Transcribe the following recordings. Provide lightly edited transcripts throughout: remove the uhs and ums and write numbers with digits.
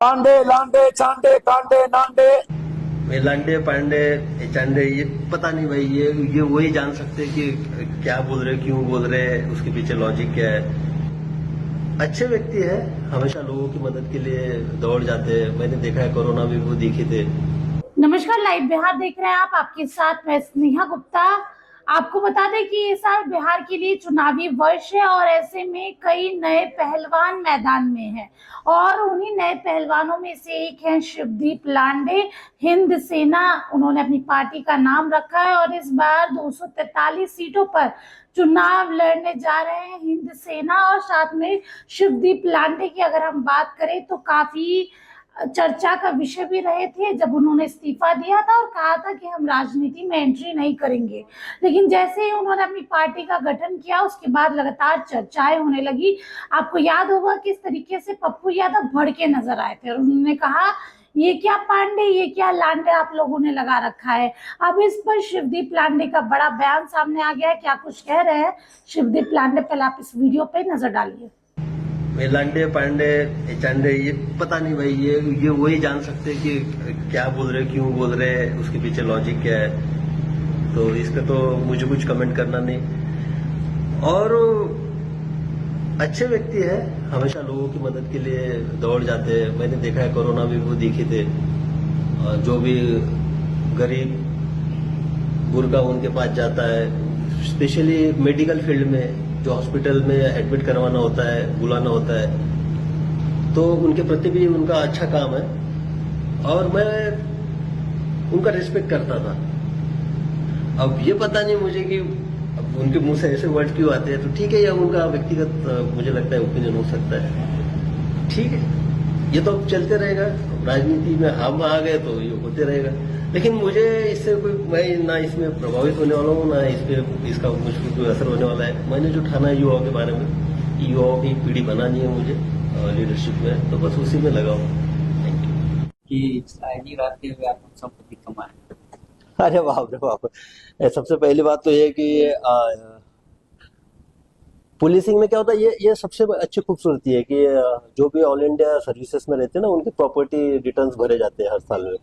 पांडे लांडे चांडे कांडे नांडे। ये लांडे पांडे ये चांडे ये पता नहीं भाई, ये वही जान सकते हैं कि क्या बोल रहे, क्यों बोल रहे, उसके पीछे लॉजिक क्या है। अच्छे व्यक्ति है, हमेशा लोगों की मदद के लिए दौड़ जाते हैं। मैंने देखा है कोरोना में वो दिखे थे। नमस्कार, लाइव बिहार देख रहे हैं आप। आपके साथ मैं स्नेहा गुप्ता। आपको बता दें कि ये साल बिहार के लिए चुनावी वर्ष है और ऐसे में कई नए पहलवान मैदान में हैं और उन्हीं नए पहलवानों में से एक हैं शिवदीप लांडे। हिंद सेना उन्होंने अपनी पार्टी का नाम रखा है और इस बार 243 सीटों पर चुनाव लड़ने जा रहे हैं हिंद सेना। और साथ में शिवदीप लांडे की अगर हम बात करें तो काफी चर्चा का विषय भी रहे थे जब उन्होंने इस्तीफा दिया था और कहा था कि हम राजनीति में एंट्री नहीं करेंगे। लेकिन जैसे ही उन्होंने अपनी पार्टी का गठन किया उसके बाद लगातार चर्चाएं होने लगी। आपको याद होगा किस तरीके से पप्पू यादव भड़के नजर आए थे और उन्होंने कहा ये क्या पांडे, ये क्या लांडे आप लोगों ने लगा रखा है। अब इस पर शिवदीप लांडे का बड़ा बयान सामने आ गया है। क्या कुछ कह रहे हैं शिवदीप लांडे, पहले आप इस वीडियो पे नजर डालिए। ये लांडे पांडे ये चांडे ये पता नहीं भाई, ये वही जान सकते हैं कि क्या बोल रहे, क्यों बोल रहे, उसके पीछे लॉजिक क्या है। तो इसका तो मुझे कुछ कमेंट करना नहीं। और अच्छे व्यक्ति है, हमेशा लोगों की मदद के लिए दौड़ जाते हैं। मैंने देखा है कोरोना में वो दिखे थे। जो भी गरीब गुरगा उनके पास जाता है, स्पेशली मेडिकल फील्ड में, जो हॉस्पिटल में एडमिट करवाना होता है, बुलाना होता है, तो उनके प्रति भी उनका अच्छा काम है और मैं उनका रिस्पेक्ट करता था। अब ये पता नहीं मुझे कि अब उनके मुंह से ऐसे वर्ड क्यों आते हैं। तो ठीक है, यह उनका व्यक्तिगत मुझे लगता है ओपिनियन हो सकता है। ठीक है, ये तो अब चलते रहेगा। राजनीति में हम आ गए तो ये होते रहेगा। लेकिन मुझे इससे कोई, मैं ना इसमें प्रभावित होने वाला हूँ, ना इस पे इसका मुझ पर कोई असर होने वाला है। मैंने जो ठाना है युवाओं के बारे में, युवाओं की पीढ़ी बनानी है मुझे लीडरशिप में, तो बस उसी में लगा हूँ। Thank you. कि शायरी रहते हुए आप संपत्ति कमाए। अरे बाप रे बाप। सबसे पहली बात तो ये है कि पुलिसिंग में क्या होता है, ये सबसे अच्छी खूबसूरती है कि जो भी ऑल इंडिया सर्विसेज में रहते हैं ना, उनके प्रॉपर्टी रिटर्न्स भरे जाते हैं हर साल में।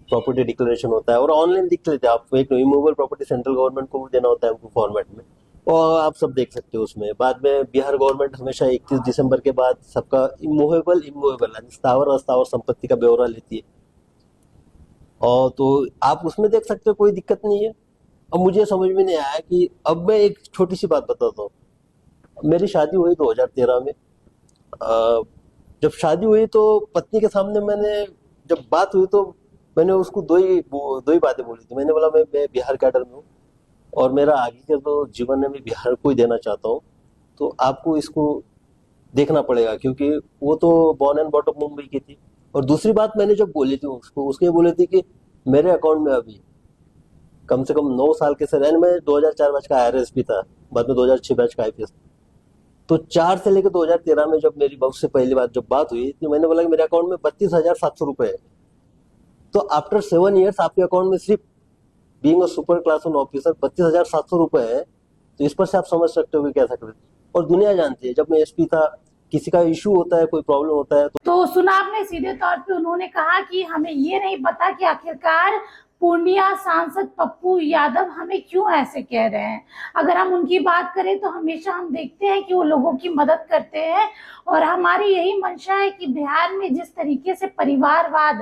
प्रॉपर्टी डिक्लेरेशन होता है और ऑनलाइन दिख लेते हैं आपको। एक इमूवेबल प्रॉपर्टी सेंट्रल गवर्नमेंट को देना होता है हमको फॉर्मेट में, और आप सब देख सकते हो उसमें। बाद में बिहार गवर्नमेंट हमेशा 31 दिसंबर के बाद सबका इमूवेबल स्थावर अस्थावर संपत्ति का ब्यौरा लेती है, और तो आप उसमें देख सकते हो, कोई दिक्कत नहीं है। अब मुझे समझ में नहीं आया कि, अब मैं एक छोटी सी बात बताता हूँ। मेरी शादी हुई 2013 में। जब शादी हुई तो पत्नी के सामने मैंने, जब बात हुई तो मैंने उसको दो ही बातें बोली थी। मैंने बोला मैं बिहार कैडर में हूँ और मेरा आगे के तो जीवन में मैं बिहार को ही देना चाहता हूँ, तो आपको इसको देखना पड़ेगा, क्योंकि वो तो बॉर्न एंड बॉटम मुंबई की थी। और दूसरी बात मैंने जब बोली थी उसको, उसने बोली थी कि मेरे अकाउंट में अभी कम से कम 9 साल के सर, मैं 2004 बैच का IRS भी था, बाद में 2006 बैच का IPS। तो 4 से लेकर 2013 में जब मेरी बहू से पहली बार जब बात हुई तो मैंने बोला कि मेरे अकाउंट में 32,700 रुपए है। तो आफ्टर 7 ईयर्स आपके अकाउंट में सिर्फ being a super class one officer 32,700 रुपए है, तो इस पर से आप समझ सकते हो कि क्या सकते। और दुनिया जानती है, जब मैं SP था, किसी का इशू होता है, कोई प्रॉब्लम होता है तो सुना आपने, सीधे तौर पे उन्होंने कहा कि हमें ये नहीं पता कि आखिरकार पूर्णिया सांसद पप्पू यादव हमें क्यों ऐसे कह रहे हैं। अगर हम उनकी बात करें तो हमेशा हम देखते हैं कि वो लोगों की मदद करते हैं और हमारी यही मंशा है कि बिहार में जिस तरीके से परिवारवाद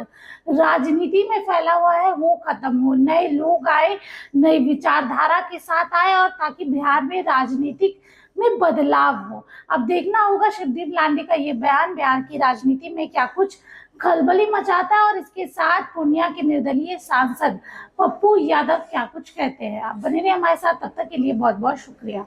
राजनीति में फैला हुआ है वो खत्म हो, नए लोग आए, नई विचारधारा के साथ आए और ताकि बिहार में राजनीतिक में बदलाव हो। अब देखना होगा शिवदीप लांडे का ये बयान बिहार की राजनीति में क्या कुछ खलबली मचाता है और इसके साथ पूर्णिया के निर्दलीय सांसद पप्पू यादव क्या कुछ कहते हैं। आप बने रहिए हमारे साथ, तब तक के लिए बहुत बहुत शुक्रिया।